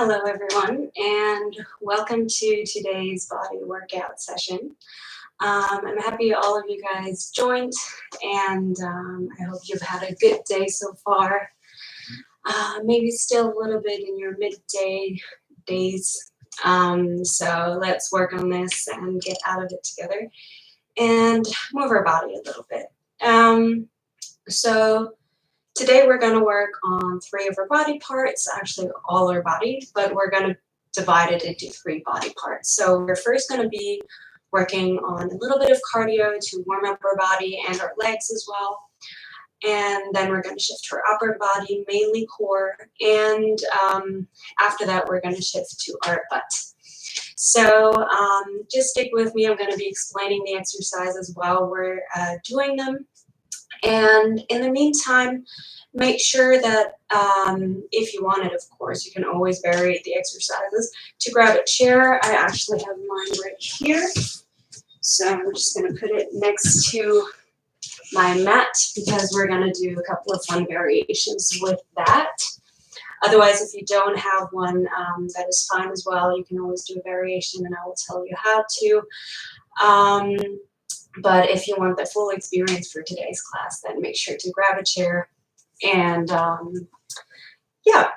Hello everyone, and welcome to today's body workout session. I'm happy all of you guys joined, and I hope you've had a good day so far. Maybe still a little bit in your midday days. So let's work on this and get out of it together and move our body a little bit. So today we're going to work on 3 of our body parts, actually all our body, but we're going to divide it into 3 body parts. So we're first going to be working on a little bit of cardio to warm up our body and our legs as well. And then we're going to shift to our upper body, mainly core. And after that, we're going to shift to our butt. So just stick with me. I'm going to be explaining the exercises while we're doing them. And in the meantime, make sure that if you want it, of course, you can always vary the exercises. To grab a chair, I actually have mine right here. So I'm just going to put it next to my mat because we're going to do a couple of fun variations with that. Otherwise, if you don't have one, that is fine as well. You can always do a variation and I will tell you how to. But if you want the full experience for today's class, then make sure to grab a chair. And yeah,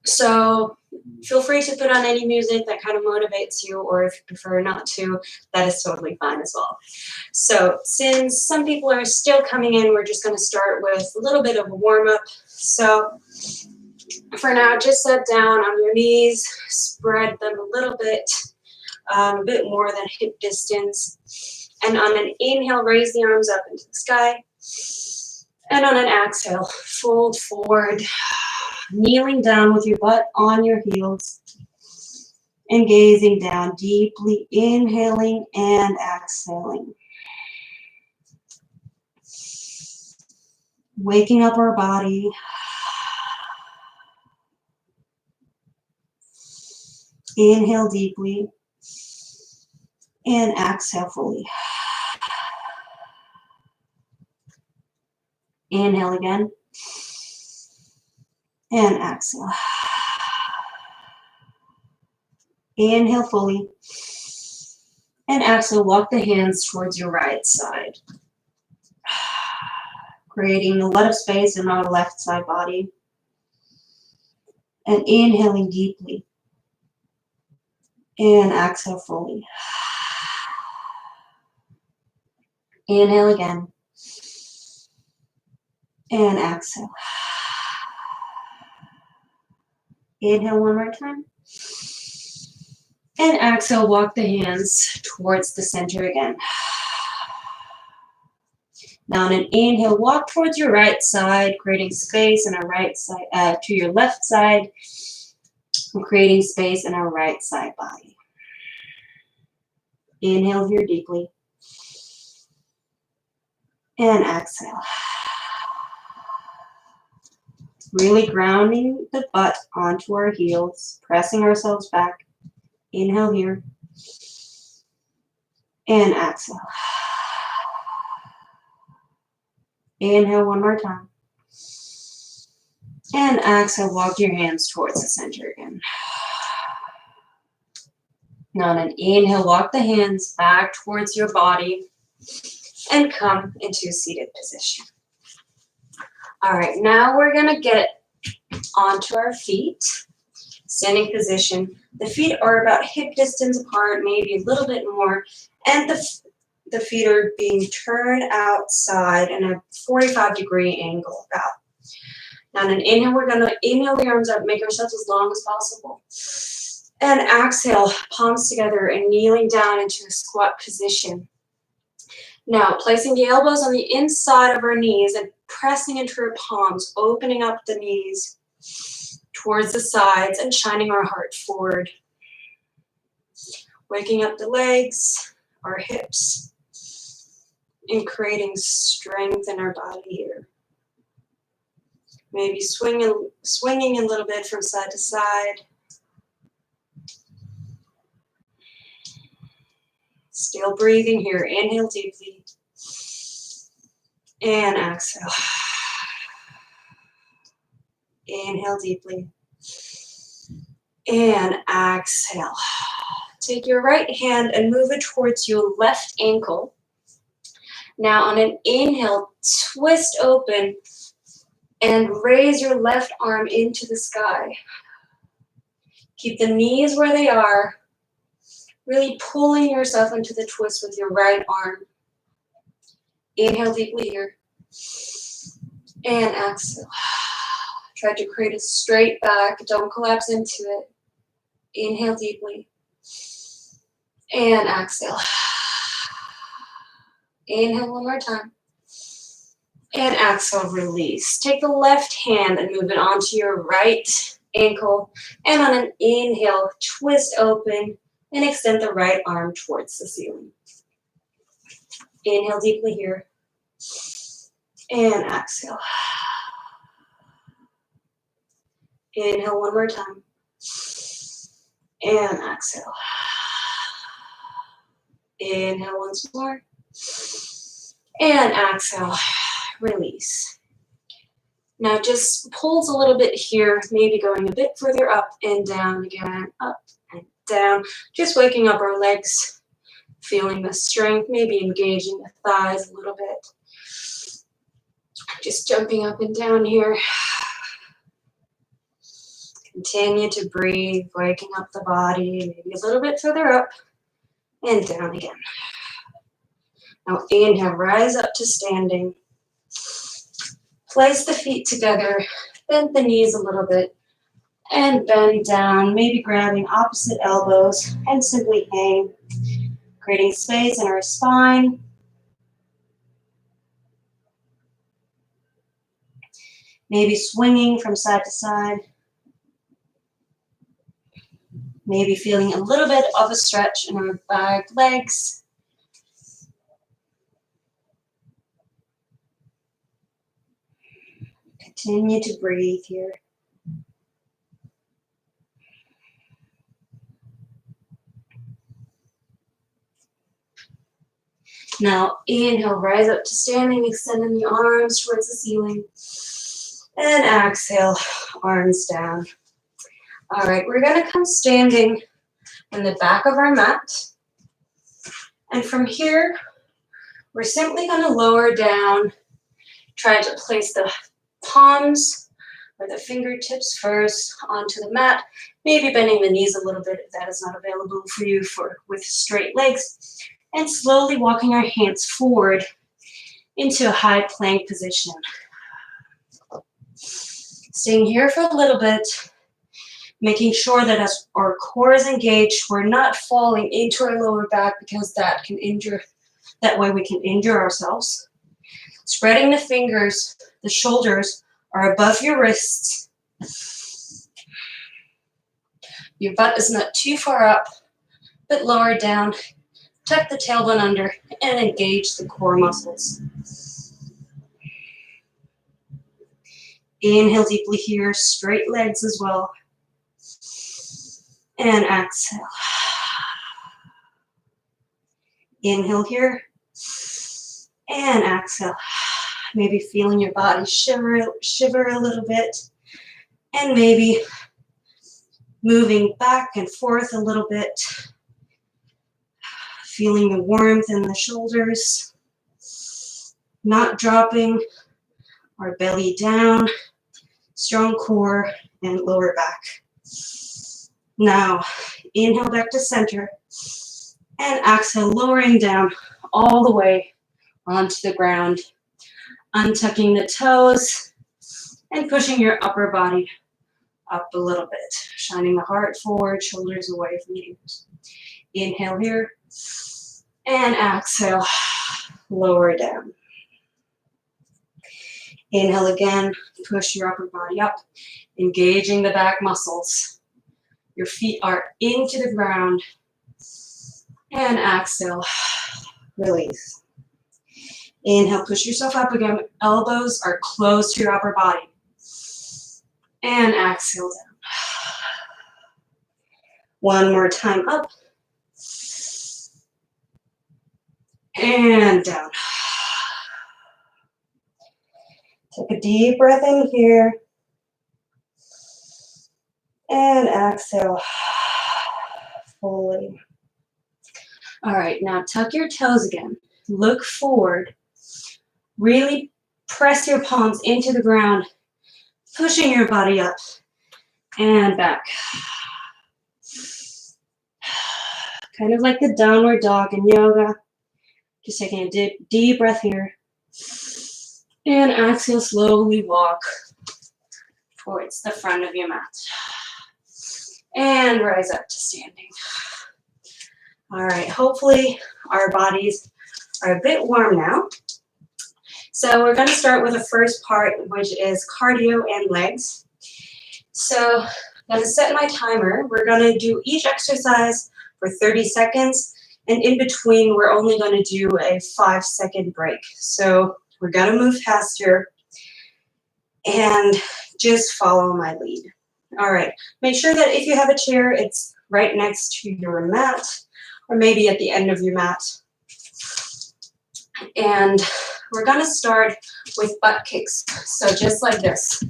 so feel free to put on any music that kind of motivates you, or if you prefer not to, that is totally fine as well. So since some people are still coming in, we're just going to start with a little bit of a warm-up. So for now, just sit down on your knees, spread them a bit more than hip distance. And on an inhale, raise the arms up into the sky. And on an exhale, fold forward, kneeling down with your butt on your heels. And gazing down deeply, inhaling and exhaling. Waking up our body. Inhale deeply. And exhale fully. Inhale again. And exhale. Inhale fully. And exhale, walk the hands towards your right side. Creating a lot of space in our left side body. And inhaling deeply. And exhale fully. Inhale again. And exhale. Inhale one more time. And exhale, walk the hands towards the center again. Now on an inhale, walk towards your right side, creating space in our right side, to your left side, and creating space in our right side body. Inhale here deeply. And exhale. Really grounding the butt onto our heels, pressing ourselves back. Inhale here. And exhale. Inhale one more time. And exhale, walk your hands towards the center again. Now on an inhale, walk the hands back towards your body and come into a seated position. All right, now we're gonna get onto our feet, standing position. The feet are about hip distance apart, maybe a little bit more, and the feet are being turned outside in a 45-degree angle about. Now on an inhale, we're gonna inhale the arms up, make ourselves as long as possible. And exhale, palms together and kneeling down into a squat position. Now, placing the elbows on the inside of our knees and pressing into our palms, opening up the knees towards the sides and shining our heart forward. Waking up the legs, our hips, and creating strength in our body here. Maybe swinging a little bit from side to side. Still breathing here. Inhale deeply. And exhale. Inhale deeply. And exhale. Take your right hand and move it towards your left ankle. Now on an inhale, twist open and raise your left arm into the sky. Keep the knees where they are, really pulling yourself into the twist with your right arm. Inhale deeply here. And exhale. Try to create a straight back. Don't collapse into it. Inhale deeply. And exhale. Inhale one more time. And exhale, release. Take the left hand and move it onto your right ankle. And on an inhale, twist open and extend the right arm towards the ceiling. Inhale deeply here. And exhale. Inhale one more time. And exhale. Inhale once more. And exhale. Release. Now just pulls a little bit here, maybe going a bit further up and down again, up and down. Just waking up our legs, feeling the strength, maybe engaging the thighs a little bit. Just jumping up and down here. Continue to breathe, waking up the body, maybe a little bit further up and down again. Now inhale, rise up to standing. Place the feet together, bend the knees a little bit, and bend down, maybe grabbing opposite elbows and simply hang, creating space in our spine. Maybe swinging from side to side. Maybe feeling a little bit of a stretch in our back legs. Continue to breathe here. Now inhale, rise up to standing, extending the arms towards the ceiling. And exhale, arms down. All right, we're gonna come standing in the back of our mat. And from here, we're simply gonna lower down, try to place the palms or the fingertips first onto the mat, maybe bending the knees a little bit if that is not available for you with straight legs, and slowly walking our hands forward into a high plank position. Staying here for a little bit, making sure that as our core is engaged, we're not falling into our lower back because that way we can injure ourselves. Spreading the fingers, the shoulders are above your wrists. Your butt is not too far up, but lower down. Tuck the tailbone under and engage the core muscles. Inhale deeply here, straight legs as well. And exhale. Inhale here. And exhale. Maybe feeling your body shiver a little bit. And maybe moving back and forth a little bit. Feeling the warmth in the shoulders. Not dropping our belly down. Strong core and lower back. Now, inhale back to center. And exhale, lowering down all the way onto the ground. Untucking the toes and pushing your upper body up a little bit. Shining the heart forward, shoulders away from the ears. Inhale here. And exhale, lower down. Inhale again, push your upper body up, engaging the back muscles. Your feet are into the ground. And exhale, release. Inhale, push yourself up again. Elbows are close to your upper body. And exhale down. One more time up. And down. Take a deep breath in here. And exhale fully. All right, now tuck your toes again. Look forward. Really press your palms into the ground, pushing your body up and back. Kind of like the downward dog in yoga. Just taking a deep breath here. And exhale, slowly walk towards the front of your mat. And rise up to standing. All right, hopefully our bodies are a bit warm now. So we're going to start with the first part, which is cardio and legs. So I'm going to set my timer. We're going to do each exercise for 30 seconds. And in between, we're only going to do a 5-second break. So we're going to move faster and just follow my lead. All right, make sure that if you have a chair, it's right next to your mat or maybe at the end of your mat. And we're going to start with butt kicks. So just like this,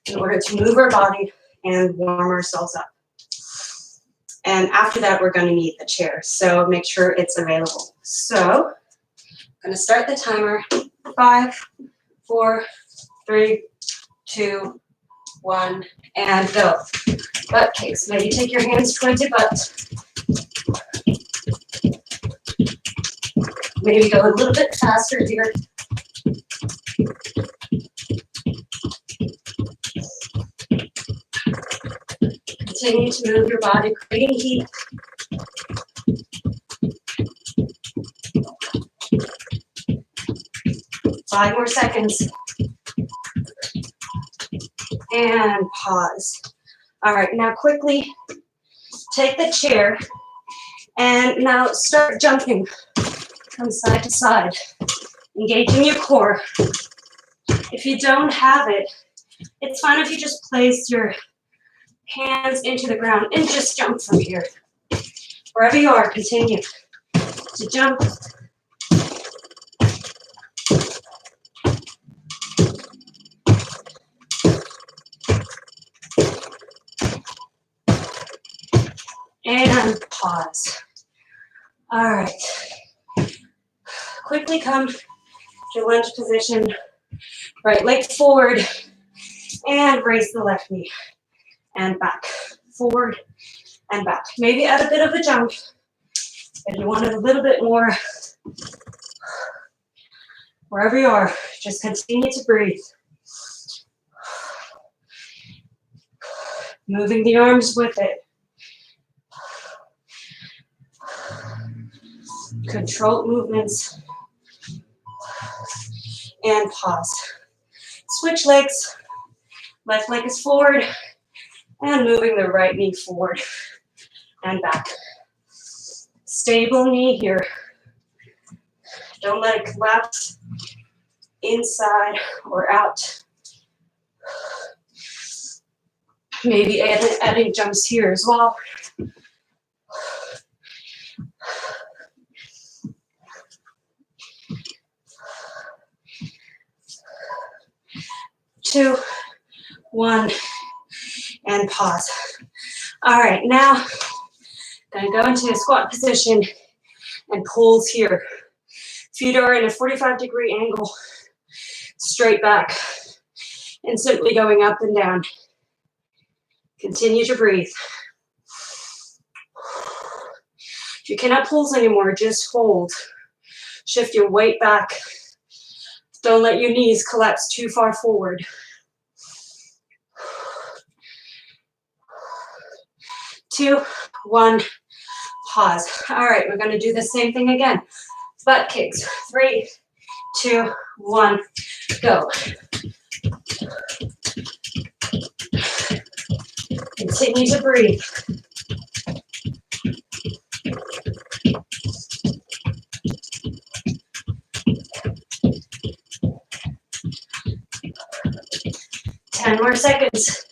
in order to move our body and warm ourselves up. And after that, we're going to need the chair. So make sure it's available. So I'm going to start the timer. 5, 4, 3, 2, 1, and go. Butt kicks. Maybe take your hands towards your butt. Maybe go a little bit faster here. Continue to move your body, creating heat. Five more seconds. And pause. All right, now quickly take the chair and now start jumping from side to side, engaging your core. If you don't have it, it's fine if you just place your hands into the ground and just jump from here. Wherever you are, continue to jump. And pause. All right. Quickly come to lunge position. Right leg forward and raise the left knee. And back, forward and back. Maybe add a bit of a jump if you want it a little bit more. Wherever you are, just continue to breathe. Moving the arms with it. Controlled movements. And pause. Switch legs. Left leg is forward. And moving the right knee forward and back. Stable knee here. Don't let it collapse inside or out. Maybe adding jumps here as well. Two, 1, and pause. All right, now gonna go into a squat position and pulls here. Feet are in a 45-degree angle, straight back, and simply going up and down. Continue to breathe. If you cannot pulse anymore, just hold. Shift your weight back. Don't let your knees collapse too far forward. 2, 1, pause. All right, we're gonna do the same thing again. Butt kicks. 3, 2, 1, go. Continue to breathe. Ten more seconds.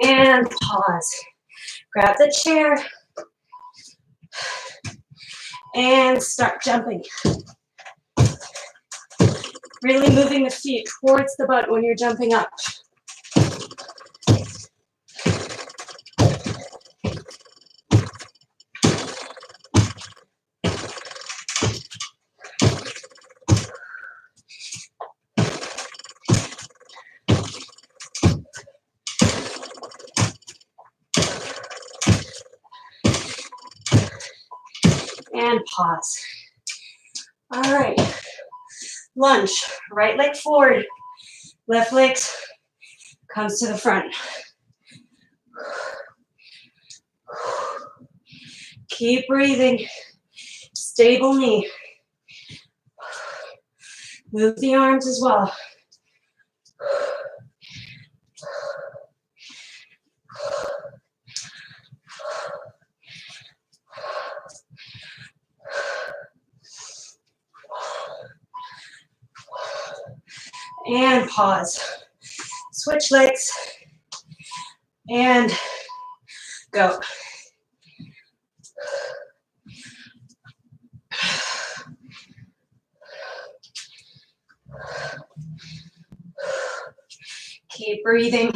And pause. Grab the chair and start jumping. Really moving the feet towards the butt when you're jumping up. And pause. All right. Lunge. Right leg forward. Left leg comes to the front. Keep breathing. Stable knee. Move the arms as well. And pause. Switch legs. And go. Keep breathing.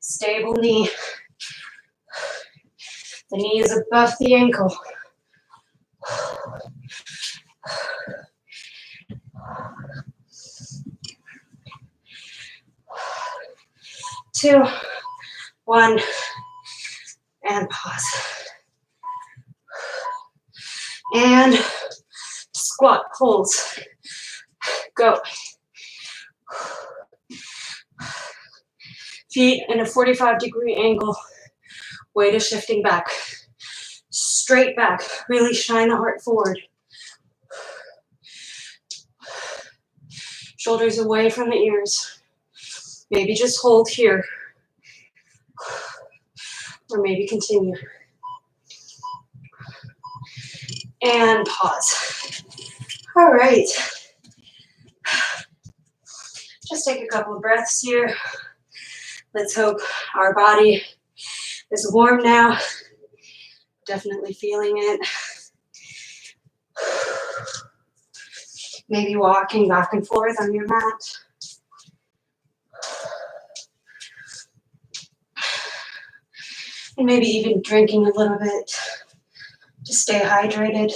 Stable knee. The knee is above the ankle. 2, 1, and pause. And squat, pulls. Go. Feet in a 45-degree angle. Weight is shifting back. Straight back. Really shine the heart forward. Shoulders away from the ears. Maybe just hold here. Or maybe continue. And pause. All right. Just take a couple of breaths here. Let's hope our body is warm now. Definitely feeling it. Maybe walking back and forth on your mat. And maybe even drinking a little bit to stay hydrated.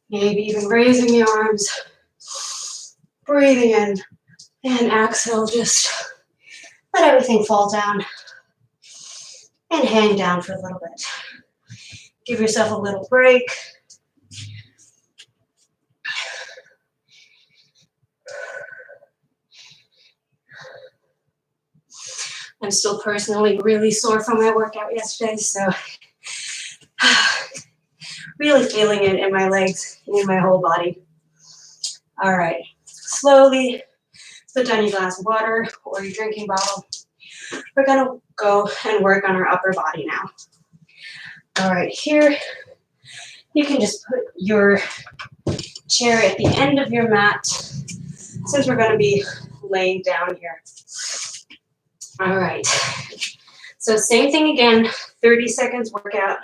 Maybe even raising the arms, breathing in, and exhale, just let everything fall down and hang down for a little bit. Give yourself a little break. I'm still personally really sore from my workout yesterday, so really feeling it in my legs and in my whole body. All right, slowly put down your glass of water or your drinking bottle. We're gonna go and work on our upper body now. All right, here, you can just put your chair at the end of your mat, since we're gonna be laying down here. All right, so same thing again, 30 seconds workout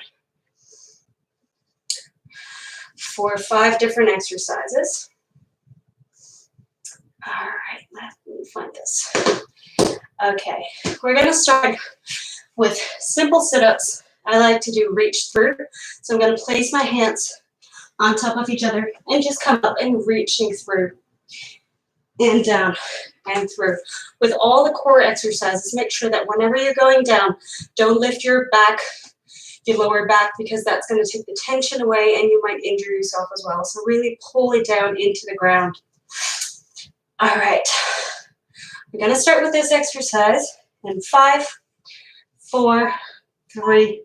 for 5 different exercises. All right, let me find this. Okay, we're gonna start with simple sit-ups. I like to do reach through. So I'm gonna place my hands on top of each other and just come up and reaching through and down and through. With all the core exercises, make sure that whenever you're going down, don't lift your back, your lower back, because that's gonna take the tension away and you might injure yourself as well. So really pull it down into the ground. All right, we're gonna start with this exercise in 5, 4, 3,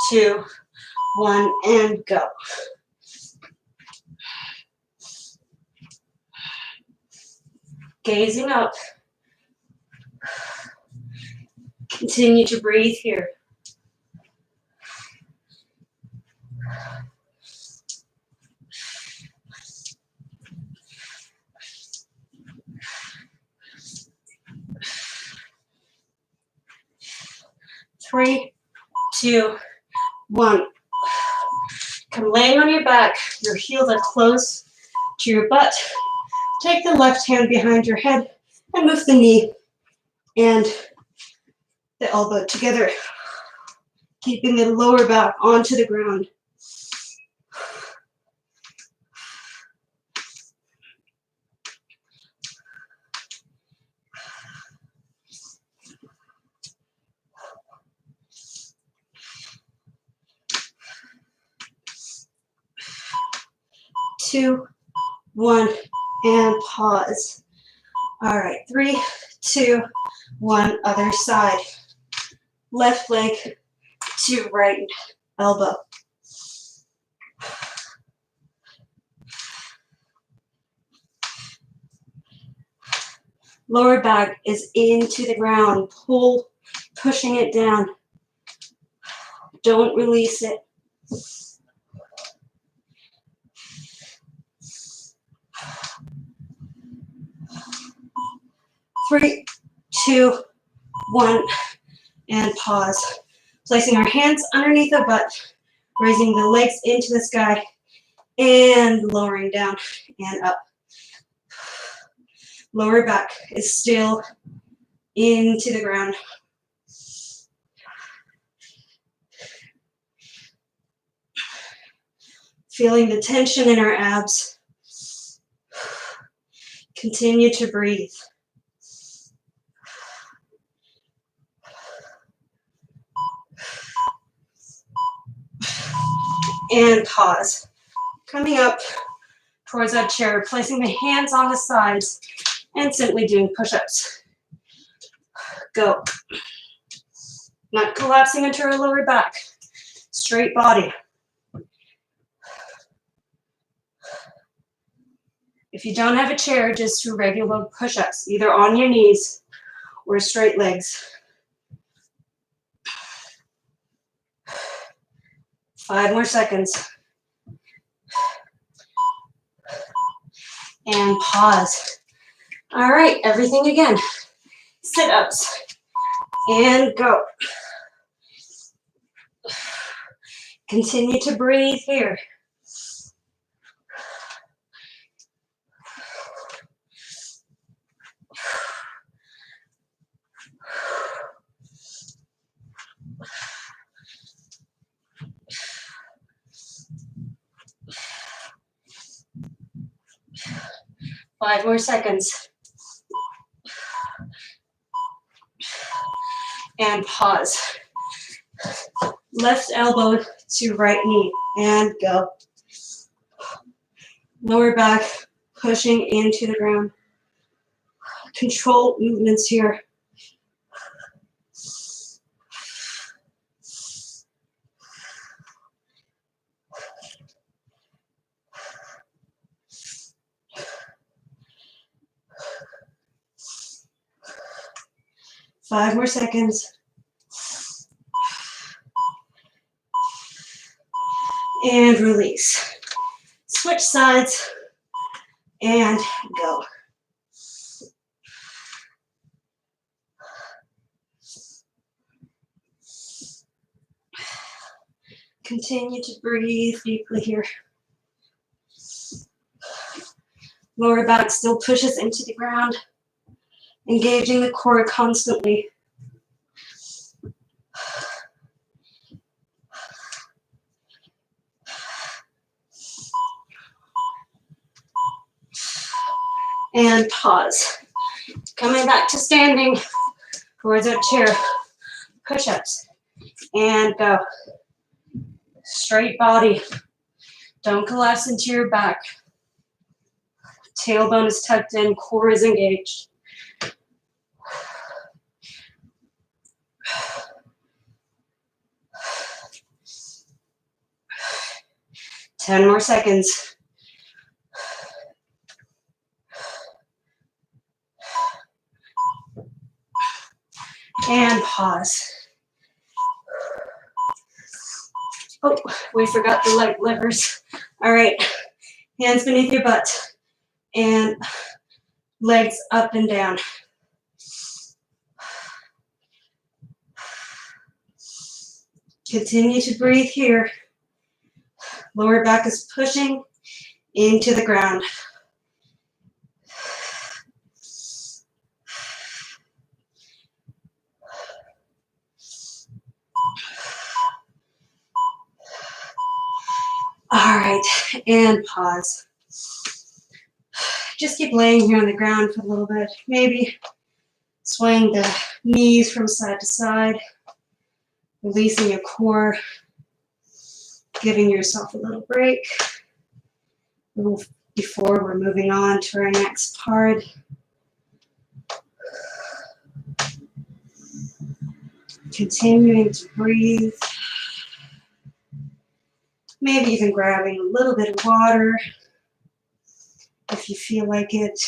2, 1, and go. Gazing up. Continue to breathe here. Three, 2, 1. Come laying on your back, your heels are close to your butt. Take the left hand behind your head and move the knee and the elbow together, keeping the lower back onto the ground. Two, one, and pause. All right, 3, 2, 1, other side. Left leg to right elbow. Lower back is into the ground. Pull, pushing it down. Don't release it. Three, two, one, and pause. Placing our hands underneath the butt, raising the legs into the sky, and lowering down and up. Lower back is still into the ground. Feeling the tension in our abs. Continue to breathe. And pause. Coming up towards that chair, placing the hands on the sides and simply doing push-ups. Go. Not collapsing into our lower back. Straight body. If you don't have a chair, just do regular push-ups, either on your knees or straight legs. 5 more seconds. And pause. All right, everything again. Sit-ups. And go. Continue to breathe here. Five more seconds. And pause. Left elbow to right knee and go. Lower back pushing into the ground. Control movements here. Five more seconds. And release. Switch sides and go. Continue to breathe deeply here. Lower back still pushes into the ground, engaging the core constantly. And pause. Coming back to standing towards our chair. Push-ups. And go. Straight body. Don't collapse into your back. Tailbone is tucked in, core is engaged. Ten more seconds. And pause. Oh, we forgot the leg levers. All right, hands beneath your butt and legs up and down. Continue to breathe here. Lower back is pushing into the ground. All right, and pause. Just keep laying here on the ground for a little bit. Maybe swaying the knees from side to side, releasing your core, giving yourself a little break before we're moving on to our next part. Continuing to breathe. Maybe even grabbing a little bit of water if you feel like it.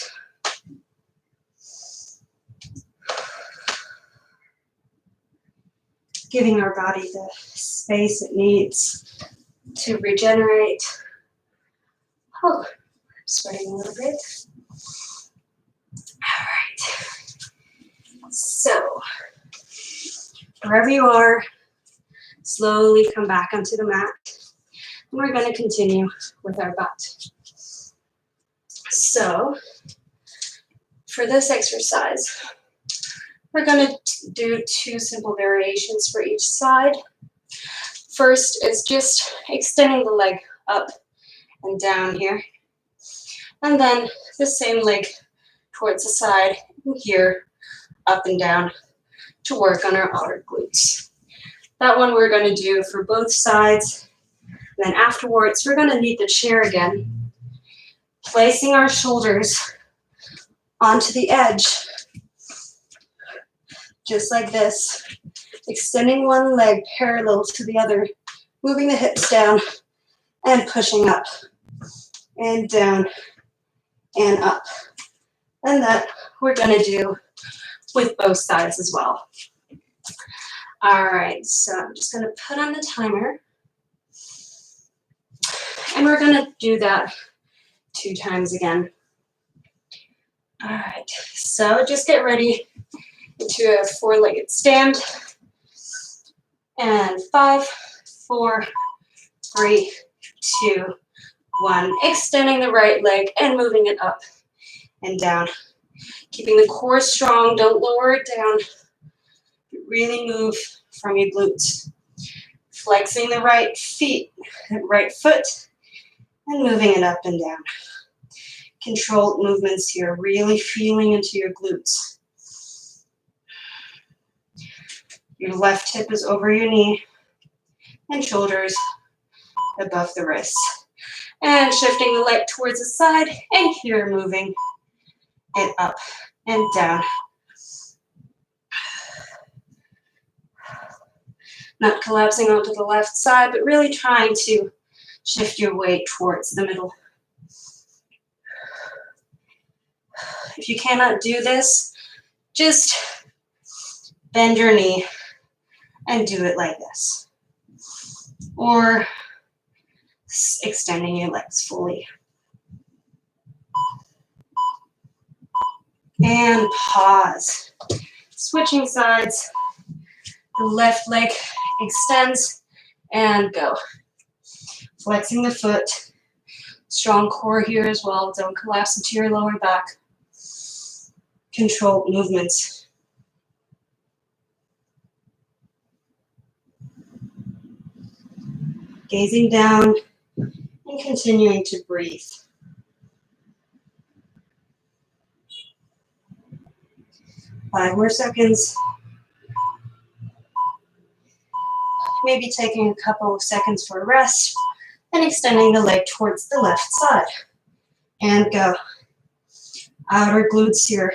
Giving our body the space it needs to regenerate. Oh, I'm sweating a little bit. All right. So, wherever you are, slowly come back onto the mat. And we're going to continue with our butt. So, for this exercise, we're going to do 2 simple variations for each side. First is just extending the leg up and down here. And then the same leg towards the side and here, up and down to work on our outer glutes. That one we're going to do for both sides. Then afterwards, we're going to need the chair again, placing our shoulders onto the edge, just like this, extending one leg parallel to the other, moving the hips down and pushing up and down and up. And that we're going to do with both sides as well. All right, so I'm just going to put on the timer. And we're going to do that 2 times again. All right, so just get ready into a 4-legged stand. And 5, 4, 3, 2, 1. Extending the right leg and moving it up and down. Keeping the core strong, don't lower it down. Really move from your glutes. Flexing the right foot, and moving it up and down. Controlled movements here, really feeling into your glutes. Your left hip is over your knee and shoulders above the wrists. And shifting the leg towards the side and here moving it up and down. Not collapsing onto the left side, but really trying to shift your weight towards the middle. If you cannot do this, just bend your knee and do it like this. Or extending your legs fully. And pause. Switching sides. The left leg extends and go. Flexing the foot. Strong core here as well. Don't collapse into your lower back. Controlled movements. Gazing down and continuing to breathe. Five more seconds. Maybe taking a couple of seconds for a rest and extending the leg towards the left side. And go. Outer glutes here.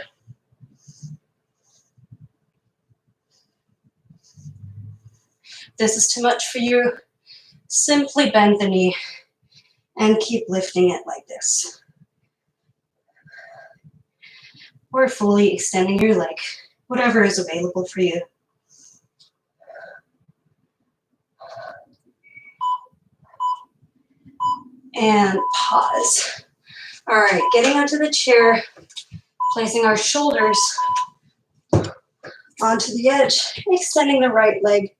If this is too much for you, simply bend the knee and keep lifting it like this. Or fully extending your leg, whatever is available for you. And pause. All right, getting onto the chair, placing our shoulders onto the edge, extending the right leg,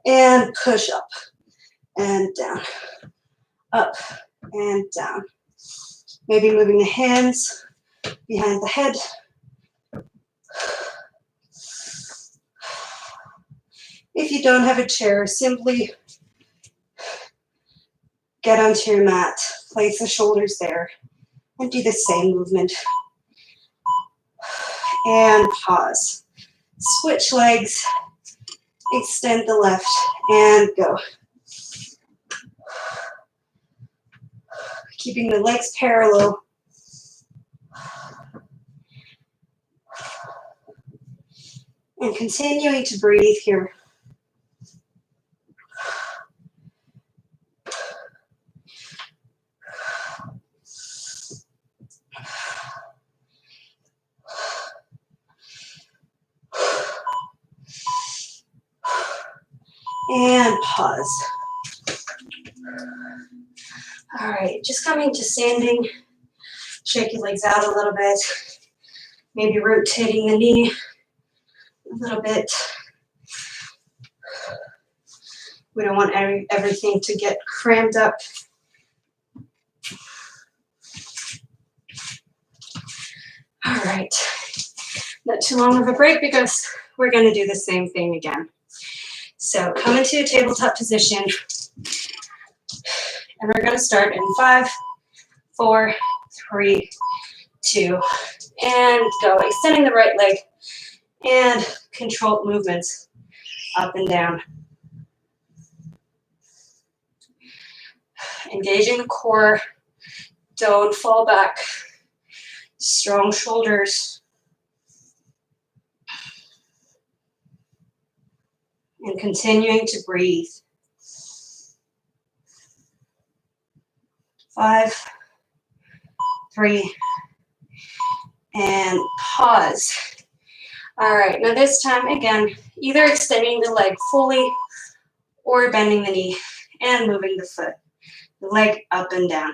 and push up and down. up and down. Maybe moving the hands behind the head. If you don't have a chair, simply get onto your mat, place the shoulders there, and do the same movement. And pause. Switch legs, extend the left, and go. Keeping the legs parallel. And continuing to breathe here. And pause. All right, just coming to standing. Shake your legs out a little bit. Maybe rotating the knee a little bit. We don't want everything to get crammed up. All right, not too long of a break because we're going to do the same thing again. So come into a tabletop position, and we're going to start in 5, 4, 3, 2, and go. Extending the right leg and controlled movements up and down. Engaging the core, don't fall back. Strong shoulders. And continuing to breathe. 5, 3, and pause. All right, now this time, again, either extending the leg fully or bending the knee and moving the foot, the leg up and down.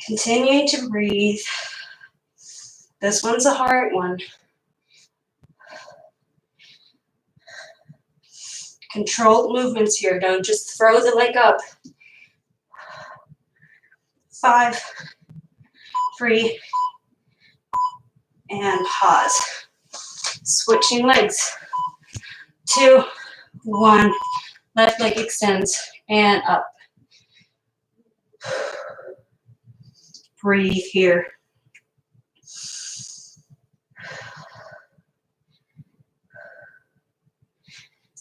Continuing to breathe. This one's a hard one. Controlled movements here. Don't just throw the leg up. 5, 3, and pause. Switching legs. 2, 1. Left leg extends and up. Breathe here.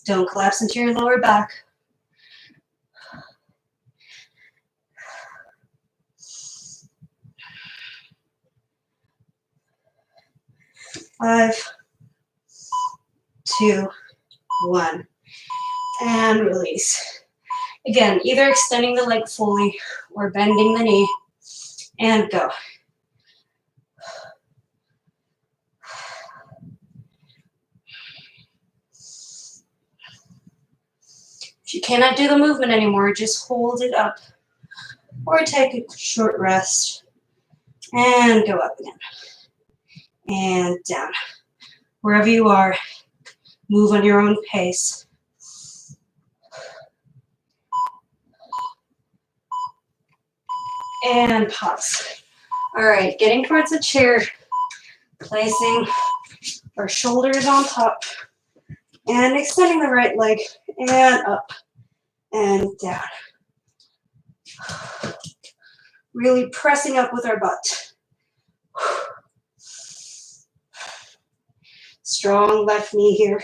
Don't collapse into your lower back. 5, 2, 1, and release. Again, either extending the leg fully or bending the knee, and go. If you cannot do the movement anymore, just hold it up or take a short rest and go up again and down. Wherever you are, move on your own pace. And pause. All right, getting towards the chair, placing our shoulders on top and extending the right leg and up and down. Really pressing up with our butt. Strong left knee here.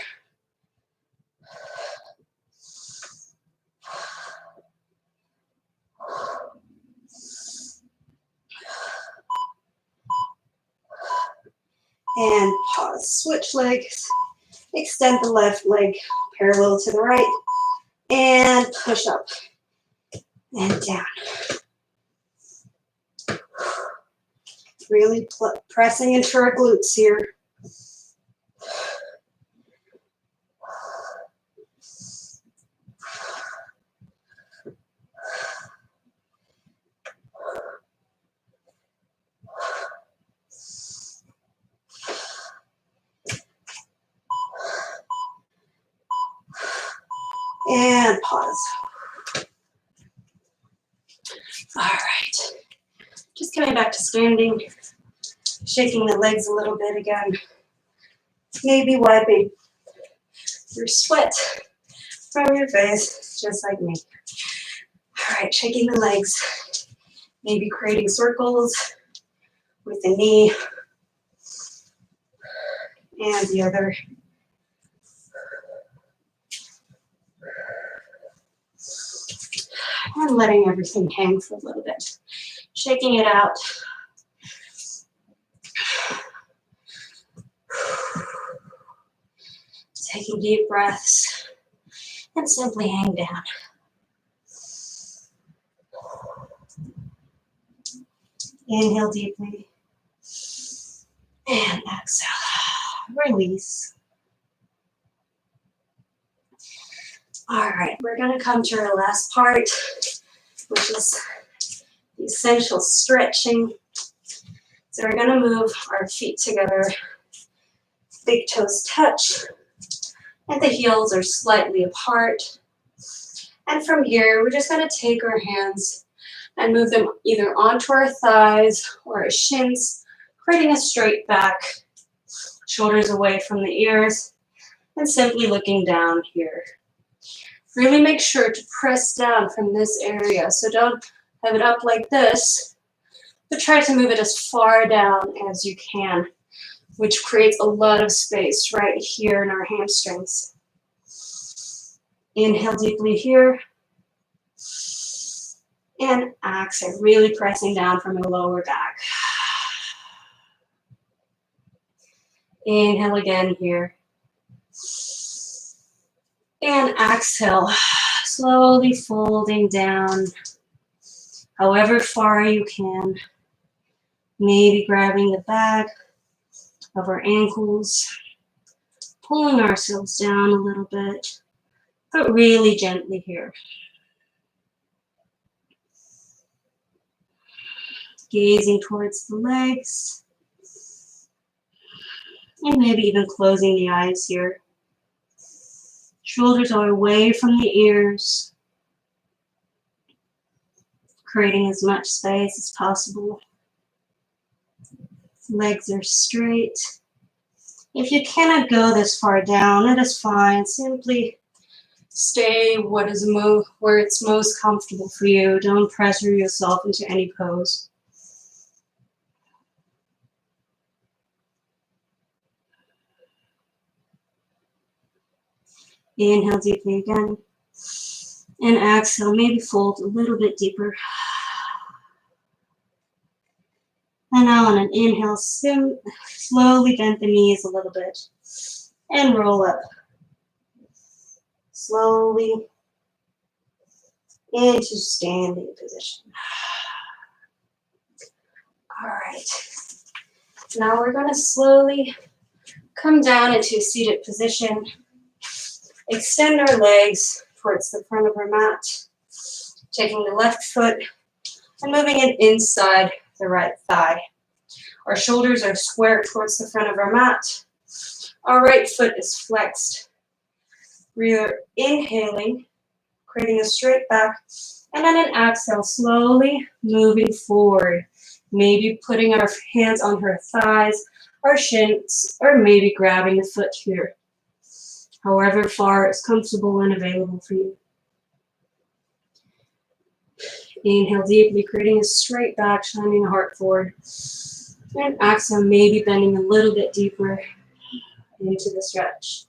And pause. Switch legs. Extend the left leg parallel to the right. And push up and down. Really pressing into our glutes here. And pause. All right. Just coming back to standing, shaking the legs a little bit again. Maybe wiping your sweat from your face, just like me. All right, shaking the legs. Maybe creating circles with the knee and the other. And letting everything hang for a little bit. Shaking it out. Taking deep breaths and simply hang down. Inhale deeply and exhale. Release. All right, we're going to come to our last part, which is the essential stretching. So we're going to move our feet together. Big toes touch, and the heels are slightly apart. And from here, we're just going to take our hands and move them either onto our thighs or our shins, creating a straight back, shoulders away from the ears, and simply looking down here. Really make sure to press down from this area. So don't have it up like this, but try to move it as far down as you can, which creates a lot of space right here in our hamstrings. Inhale deeply here. And exhale, really pressing down from the lower back. Inhale again here. And exhale, slowly folding down, however far you can. Maybe grabbing the back of our ankles, pulling ourselves down a little bit, but really gently here. Gazing towards the legs, and maybe even closing the eyes here. Shoulders are away from the ears, creating as much space as possible. Legs are straight. If you cannot go this far down, that is fine. Simply stay where it's most comfortable for you. Don't pressure yourself into any pose. Inhale deeply again. And exhale, maybe fold a little bit deeper. And now on an inhale, slowly bend the knees a little bit. And roll up. Slowly into standing position. All right. Now we're going to slowly come down into a seated position. Extend our legs towards the front of our mat, taking the left foot and moving it inside the right thigh. Our shoulders are square towards the front of our mat. Our right foot is flexed. We are inhaling, creating a straight back, and on an exhale, slowly moving forward. Maybe putting our hands on her thighs, our shins, or maybe grabbing the foot here. However far is comfortable and available for you. Inhale deeply, creating a straight back, shining the heart forward. And exhale, maybe bending a little bit deeper into the stretch.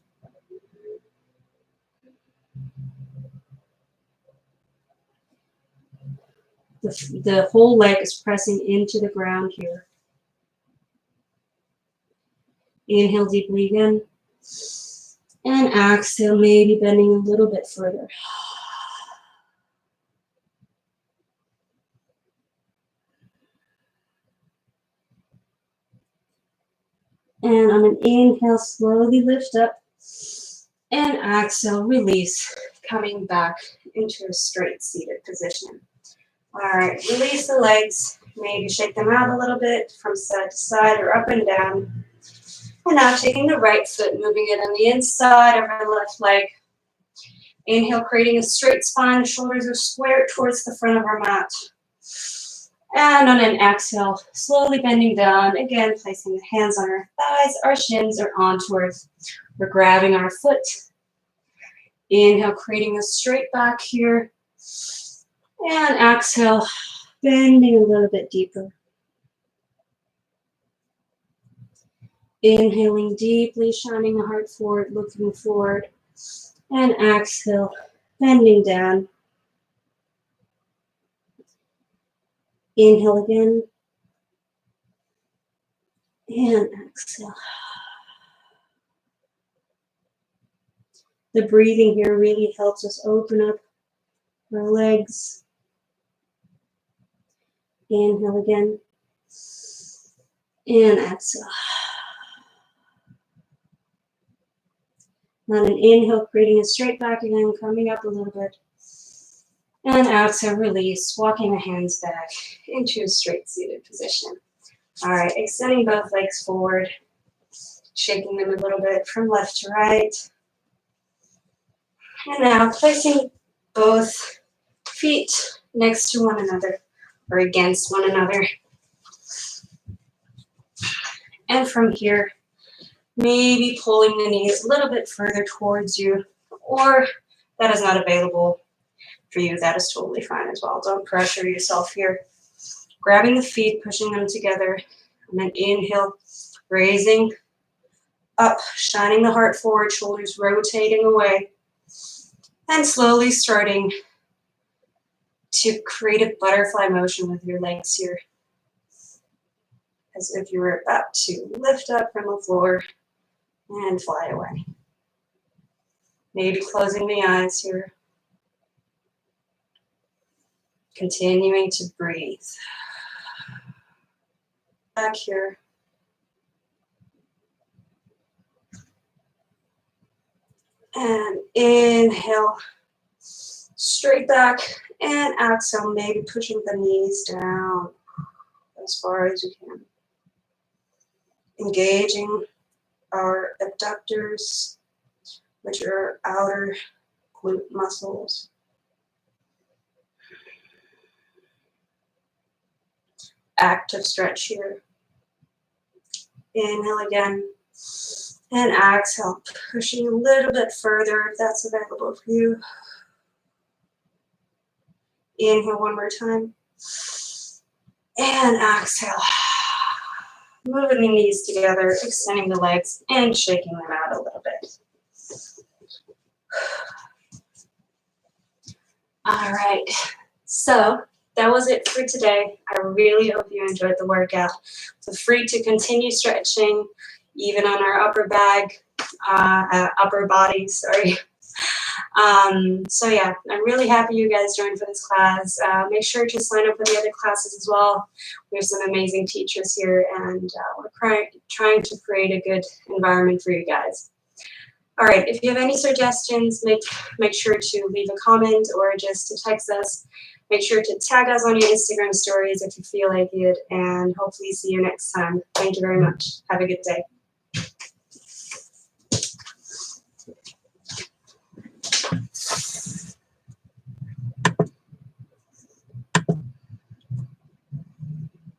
The whole leg is pressing into the ground here. Inhale deeply again. And exhale, maybe bending a little bit further. And on an inhale, slowly lift up. And exhale, release, coming back into a straight seated position. All right, release the legs. Maybe shake them out a little bit from side to side or up and down. And now taking the right foot, moving it on the inside of our left leg. Inhale, creating a straight spine. The shoulders are squared towards the front of our mat. And on an exhale, slowly bending down. Again, placing the hands on our thighs. Our shins are onto earth. We're grabbing our foot. Inhale, creating a straight back here. And exhale, bending a little bit deeper. Inhaling deeply, shining the heart forward, looking forward. And exhale, bending down. Inhale again. And exhale. The breathing here really helps us open up our legs. Inhale again. And exhale. On an inhale, creating a straight back again, coming up a little bit. And exhale, release, walking the hands back into a straight seated position. All right, extending both legs forward, shaking them a little bit from left to right. And now placing both feet next to one another or against one another. And from here, maybe pulling the knees a little bit further towards you, or that is not available for you, that is totally fine as well. Don't pressure yourself here. Grabbing the feet, pushing them together, and then inhale, raising up, shining the heart forward, shoulders rotating away, and slowly starting to create a butterfly motion with your legs here, as if you were about to lift up from the floor and fly away. Maybe closing the eyes here. Continuing to breathe. Back here. And inhale, straight back, and exhale, maybe pushing the knees down as far as you can. Engaging our abductors, which are outer glute muscles. Active stretch here. Inhale again. And exhale, pushing a little bit further if that's available for you. Inhale one more time. And exhale. Moving the knees together, extending the legs, and shaking them out a little bit. All right, so that was it for today. I really hope you enjoyed the workout. Feel free to continue stretching, even on our upper body, sorry. So yeah, I'm really happy you guys joined for this class. Make sure to sign up for the other classes as well. We have some amazing teachers here, and we're trying to create a good environment for you guys. All right, if you have any suggestions, make sure to leave a comment or just to text us. Make sure to tag us on your Instagram stories if you feel like it, and hopefully see you next time. Thank you very much. Have a good day.